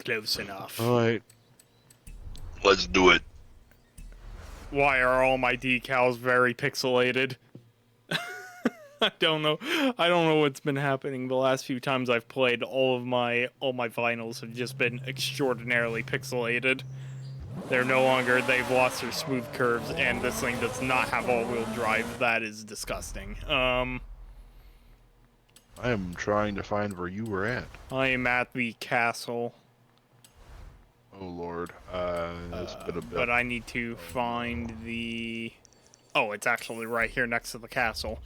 Close enough. Alright. Let's do it. Why are all my decals very pixelated? I don't know. I don't know what's been happening the last few times I've played. All my vinyls have just been extraordinarily pixelated. They're no longer, they've lost their smooth curves, and this thing does not have all-wheel drive. That is disgusting. I am trying to find where you were at. I am at the castle. Oh lord, it's been a bit. But I need to find the... Oh, it's actually right here next to the castle.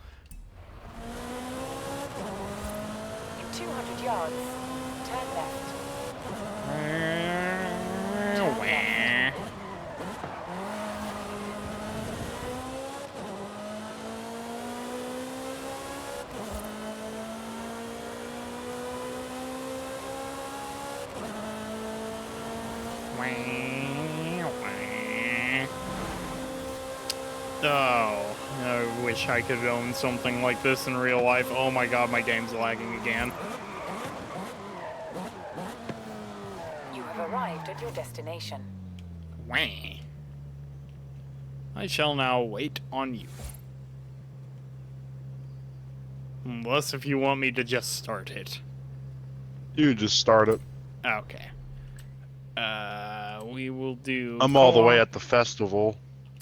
In 200 yards, turn left. Oh, I wish I could own something like this in real life. Oh my god, my game's lagging again. You have arrived at your destination. Wah. I shall now wait on you. Unless if you want me to just start it. You just start it. Okay. We will do... I'm all the way at the festival.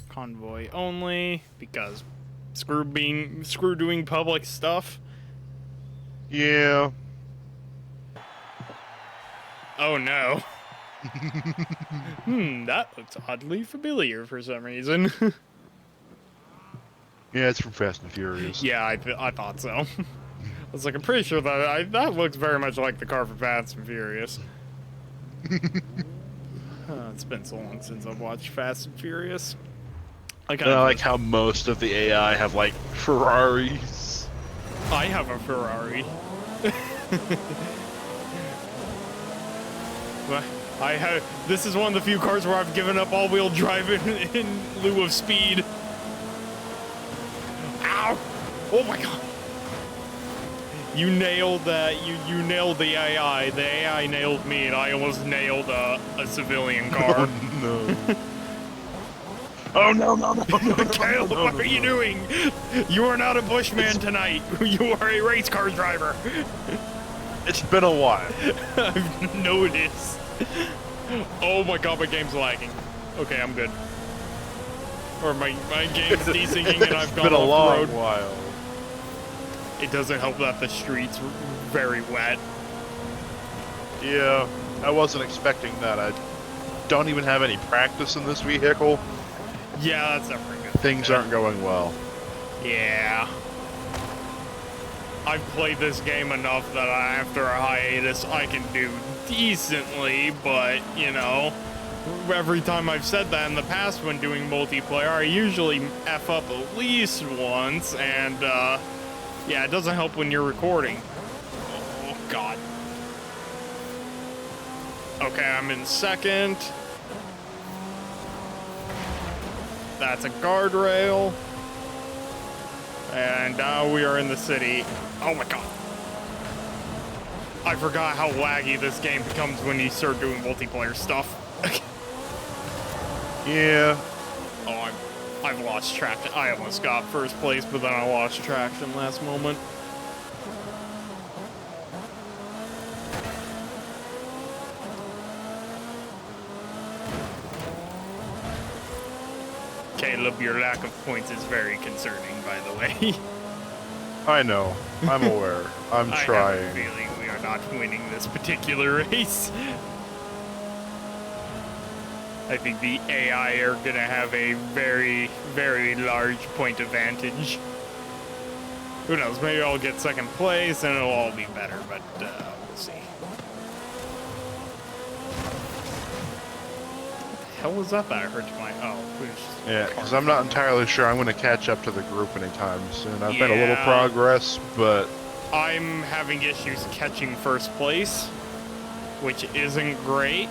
Convoy only, because screw doing public stuff. Yeah. Oh no. That looks oddly familiar for some reason. Yeah, it's from Fast and Furious. Yeah, I thought so. I was like, I'm pretty sure that looks very much like the car from Fast and Furious. It's been so long since I've watched Fast and Furious. I like how most of the AI have, like, Ferraris. I have a Ferrari. This is one of the few cars where I've given up all-wheel drive in lieu of speed. Ow! Oh my god. You nailed that. You nailed the AI. The AI nailed me, and I almost nailed a civilian car. Oh no! Oh no! Kaleb, what are you doing? You are not a bushman tonight. You are a race car driver. It's been a while. I've noticed. Oh my god, my game's lagging. Okay, I'm good. Or my game's desyncing and I've gone been a off the road. long while. It doesn't help that the street's very wet. Yeah, I wasn't expecting that. I don't even have any practice in this vehicle. Yeah, that's never good. Things aren't going well. Yeah. I've played this game enough that after a hiatus I can do decently, but, you know, every time I've said that in the past when doing multiplayer, I usually F up at least once, and, yeah, it doesn't help when you're recording. Oh, God. Okay, I'm in second. That's a guardrail. And now we are in the city. Oh my god. I forgot how laggy this game becomes when you start doing multiplayer stuff. Yeah. Oh, I've lost traction. I almost got first place, but then I lost traction last moment. Kaleb, your lack of points is very concerning, by the way. I know. I'm aware. I'm trying. I have a feeling we are not winning this particular race. I think the AI are going to have a very, very large point advantage. Who knows? Maybe I'll get second place and it'll all be better, but we'll see. What the hell was that I heard to my... Oh, yeah, because I'm not entirely sure I'm going to catch up to the group anytime soon. I've made a little progress, but... I'm having issues catching first place, which isn't great.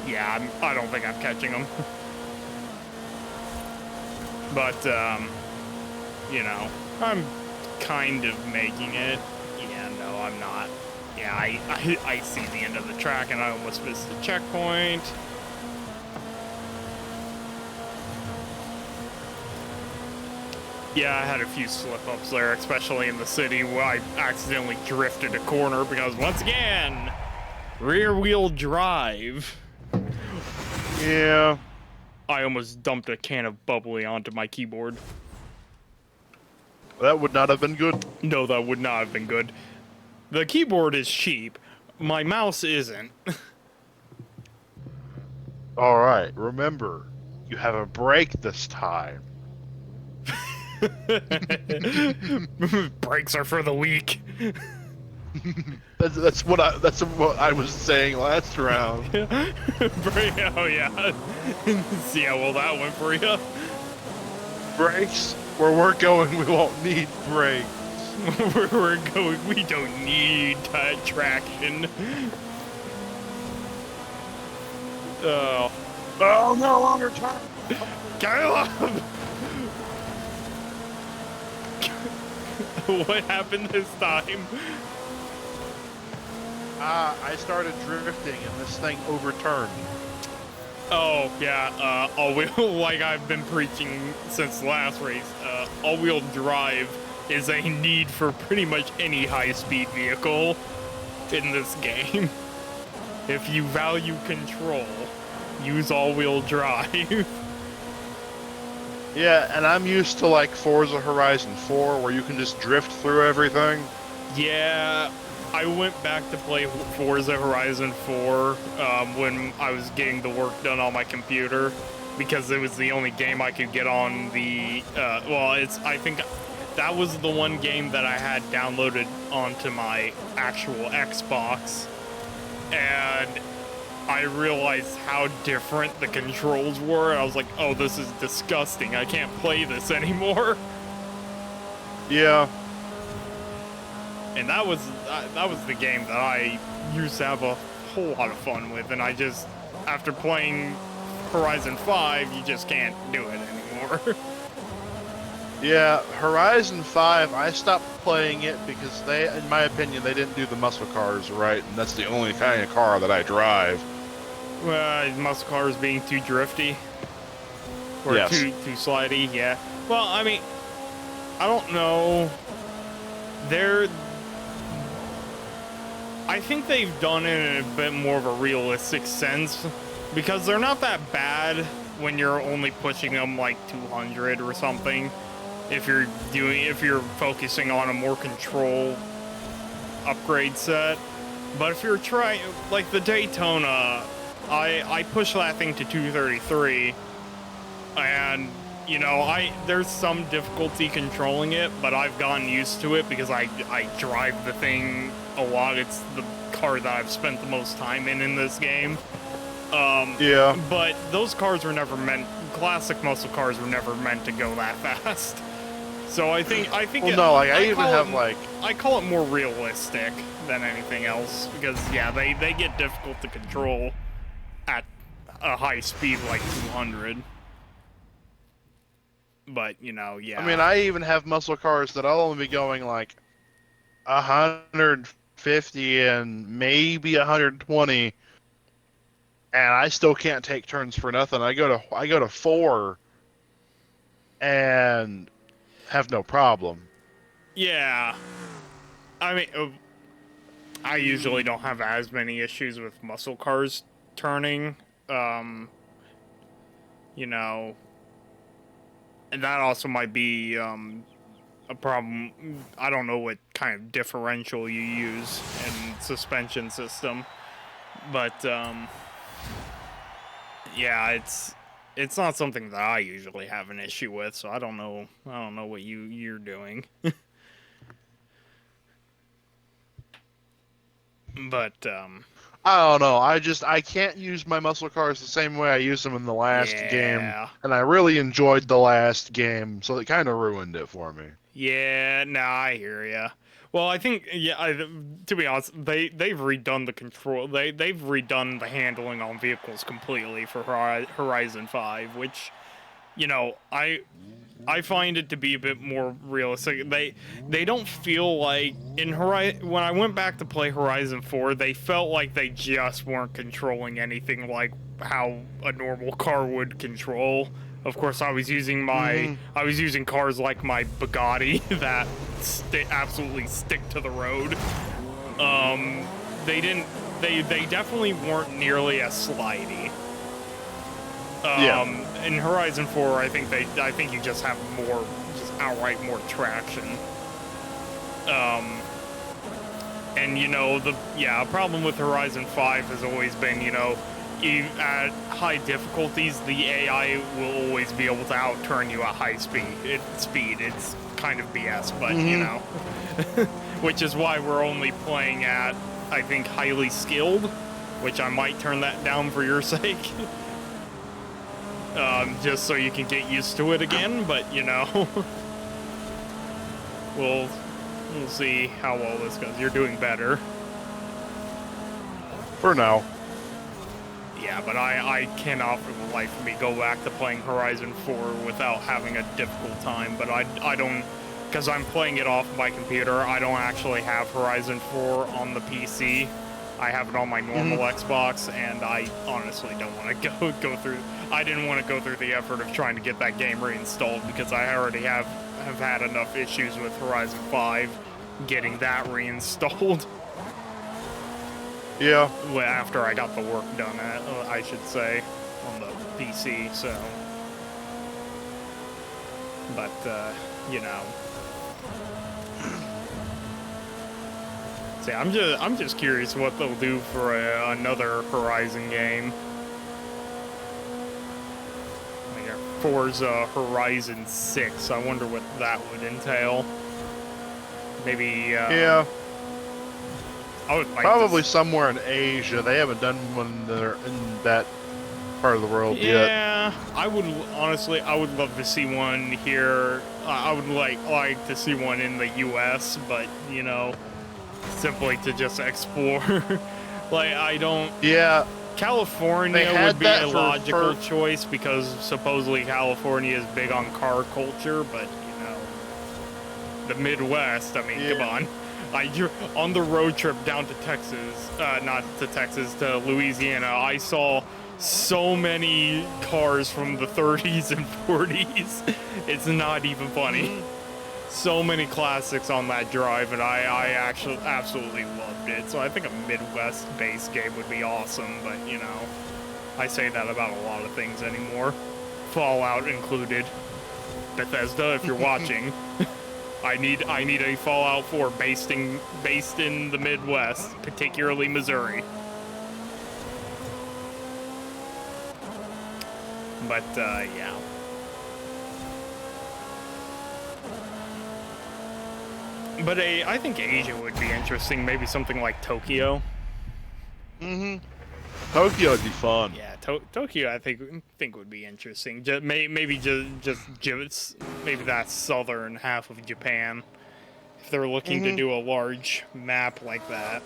Yeah, I don't think I'm catching them. But, you know, I'm kind of making it. Yeah, no, I'm not. Yeah, I see the end of the track and I almost missed the checkpoint. Yeah, I had a few slip-ups there, especially in the city where I accidentally drifted a corner because, once again, rear-wheel drive. Yeah. I almost dumped a can of bubbly onto my keyboard. That would not have been good. No, that would not have been good. The keyboard is cheap. My mouse isn't. Alright, remember, you have a break this time. Brakes are for the weak. That's what I was saying last round. Oh yeah. See how well that went for you. Brakes? Where we're going, we won't need brakes. Where we're going, we don't need traction. Oh. Oh, no longer time. Caleb! What happened this time? I started drifting and this thing overturned. Oh, yeah, all-wheel, like I've been preaching since the last race, all-wheel drive is a need for pretty much any high-speed vehicle in this game. If you value control, use all-wheel drive. Yeah, and I'm used to like Forza Horizon 4 where you can just drift through everything. Yeah, I went back to play Forza Horizon 4 when I was getting the work done on my computer because it was the only game I could get on the, I think that was the one game that I had downloaded onto my actual Xbox, and I realized how different the controls were. I was like, oh, this is disgusting. I can't play this anymore. Yeah. And that was the game that I used to have a whole lot of fun with, and I just, after playing Horizon 5, you just can't do it anymore. Yeah, Horizon 5, I stopped playing it because they, in my opinion, they didn't do the muscle cars right, and that's the only kind of car that I drive. Muscle cars being too drifty? Or yes. too slidey, yeah. Well, I mean, I don't know. I think they've done it in a bit more of a realistic sense, because they're not that bad when you're only pushing them like 200 or something. If you're focusing on a more control upgrade set. But if you're trying, like the Daytona, I pushed that thing to 233, and you know, there's some difficulty controlling it, but I've gotten used to it because I drive the thing a lot. It's the car that I've spent the most time in this game. Yeah. But those cars were never meant, classic muscle cars were never meant to go that fast. So I think well, no, like I even have like, I call it more realistic than anything else, because yeah, they get difficult to control at a high speed like 200. But you know, yeah. I mean, I even have muscle cars that I'll only be going like 150 and maybe 120, and I still can't take turns for nothing. I go to 4 and have no problem. Yeah. I mean, I usually don't have as many issues with muscle cars turning. You know, and that also might be a problem. I don't know what kind of differential you use in suspension system, but yeah, it's not something that I usually have an issue with. So I don't know what you're doing. But I don't know. I can't use my muscle cars the same way I used them in the last game, and I really enjoyed the last game, so it kind of ruined it for me. Yeah, nah, I hear ya. Well, I think, yeah, to be honest, they've redone the control. They've redone the handling on vehicles completely for Horizon 5, which you know, I find it to be a bit more realistic. They don't feel like in Horizon. When I went back to play Horizon 4, they felt like they just weren't controlling anything like how a normal car would control. Of course, I was using cars like my Bugatti that absolutely stick to the road. They didn't. They definitely weren't nearly as slidey. In Horizon 4, I think you just have more, just outright more traction. And you know, a problem with Horizon 5 has always been, you know, at high difficulties, the AI will always be able to outturn you at high speed. It's kind of BS, but you know, which is why we're only playing at, I think, highly skilled, which I might turn that down for your sake. Just so you can get used to it again, but you know, we'll see how well this goes. You're doing better. For now. Yeah, but I cannot for the life of me go back to playing Horizon 4 without having a difficult time, but I don't, because I'm playing it off my computer, I don't actually have Horizon 4 on the PC. I have it on my normal Xbox, and I honestly don't want to go through. I didn't want to go through the effort of trying to get that game reinstalled because I already have had enough issues with Horizon 5 getting that reinstalled. Yeah. After I got the work done, I should say, on the PC. So, but you know. See, I'm just curious what they'll do for another Horizon game. Like Forza Horizon 6. I wonder what that would entail. Maybe. Yeah. I would like probably somewhere in Asia. They haven't done one there in that part of the world yet. Yeah, I would honestly. I would love to see one here. I would like to see one in the U.S., but you know. Simply to just explore. Like, I don't... Yeah. California would be a logical choice because supposedly California is big on car culture, but, you know, the Midwest, I mean, come on. On the road trip down to Texas, not to Texas, to Louisiana, I saw so many cars from the 30s and 40s. It's not even funny. So many classics on that drive, and I actually absolutely loved it. So I think a Midwest-based game would be awesome, but, you know, I say that about a lot of things anymore. Fallout included. Bethesda, if you're watching, I need a Fallout 4 based in the Midwest, particularly Missouri. But, yeah. But I think Asia would be interesting. Maybe something like Tokyo. Tokyo would be fun. Yeah, Tokyo I think would be interesting. Maybe that southern half of Japan, if they're looking to do a large map like that.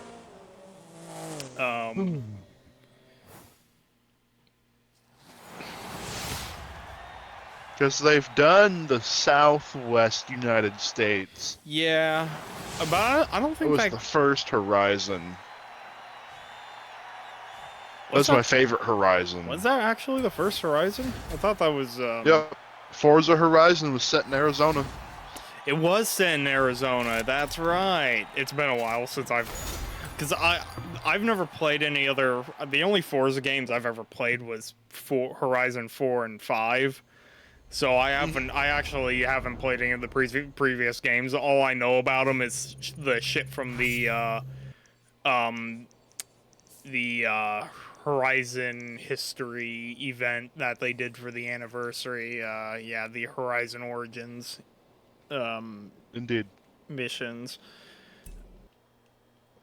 Because they've done the Southwest United States. Yeah, but I don't think it was the first Horizon. That was my favorite Horizon. Was that actually the first Horizon? I thought that was... Yep. Forza Horizon was set in Arizona. It was set in Arizona, that's right. It's been a while since because I've never played any other... The only Forza games I've ever played was Horizon 4 and 5. So I actually haven't played any of the previous games. All I know about them is the shit from the Horizon history event that they did for the anniversary. Yeah, the Horizon Origins. Indeed. Missions.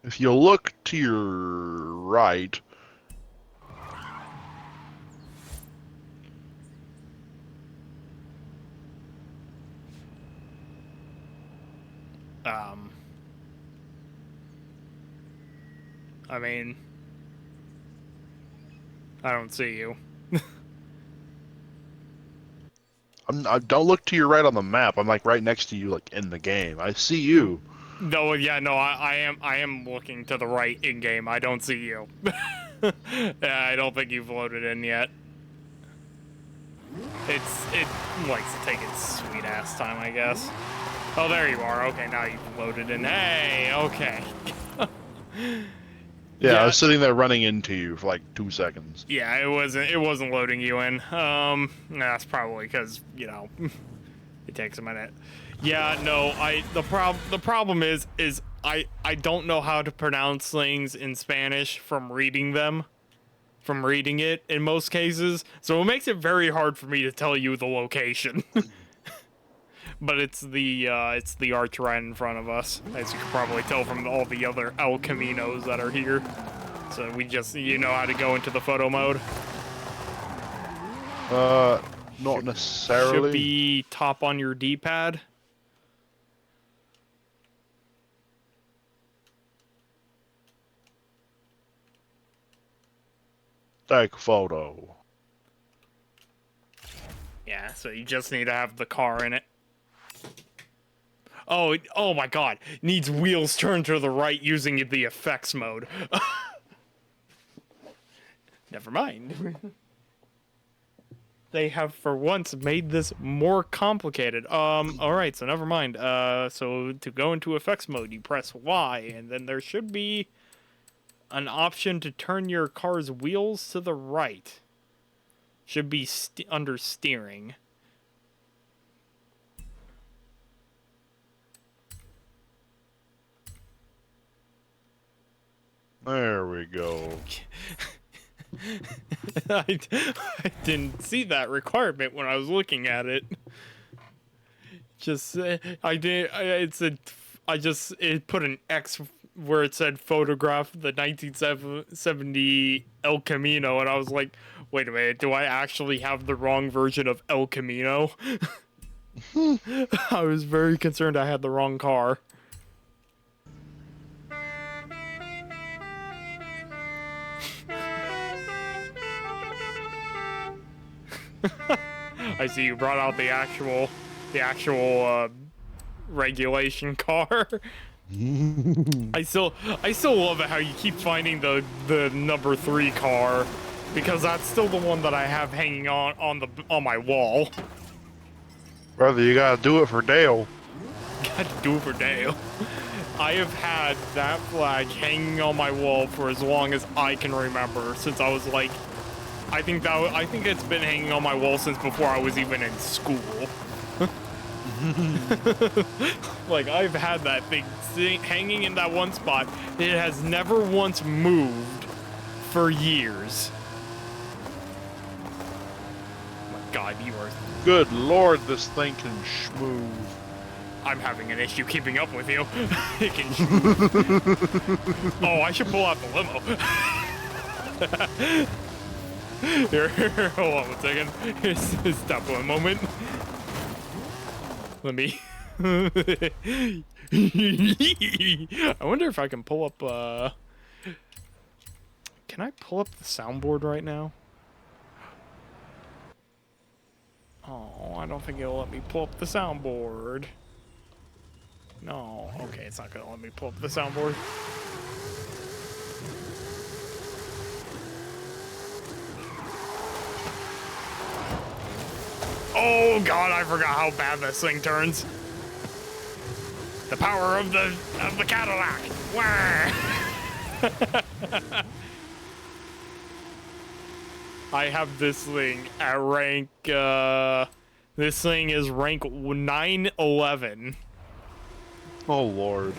If you look to your right. I mean, I don't see you. Don't look to your right on the map. I'm like right next to you, like in the game. I see you. No, yeah, no, I am looking to the right in game. I don't see you. Yeah, I don't think you've loaded in yet. It likes to take its sweet ass time, I guess. Oh, there you are. Okay, now you've loaded in. Hey, okay. Yeah, I was sitting there running into you for like 2 seconds. Yeah, it wasn't loading you in. That's probably because, you know, it takes a minute. Yeah, no, the problem is I don't know how to pronounce things in Spanish from reading it in most cases, so it makes it very hard for me to tell you the location. But it's the arch right in front of us, as you can probably tell from all the other El Caminos that are here. So you know how to go into the photo mode? Not necessarily. Should be top on your D-pad. Take a photo. Yeah, so you just need to have the car in it. Oh my god. Needs wheels turned to the right using the effects mode. Never mind. They have for once made this more complicated. Alright, so never mind. So to go into effects mode, you press Y, and then there should be an option to turn your car's wheels to the right. Should be under steering. There we go. I didn't see that requirement when I was looking at it. It put an X where it said photograph the 1970 El Camino, and I was like, wait a minute, do I actually have the wrong version of El Camino? I was very concerned I had the wrong car. I see you brought out the actual regulation car. I still love it how you keep finding the number 3 car, because that's still the one that I have hanging on my wall. Brother, you gotta do it for Dale. Gotta do it for Dale. I have had that flag hanging on my wall for as long as I can remember, since I was like, I think it's been hanging on my wall since before I was even in school. Like, I've had that thing hanging in that one spot. It has never once moved for years. Oh my god, you are... Good lord, this thing can schmove. I'm having an issue keeping up with you. It can schmove. Oh, I should pull out the limo. Here, hold on 1 second. Stop for a moment. Let me... I wonder if I can pull up, Can I pull up the soundboard right now? Oh, I don't think it'll let me pull up the soundboard. No, okay, it's not gonna let me pull up the soundboard. Oh god, I forgot how bad this thing turns. The power of the Cadillac. Wah! I have this thing at rank this thing is rank 911. Oh lord.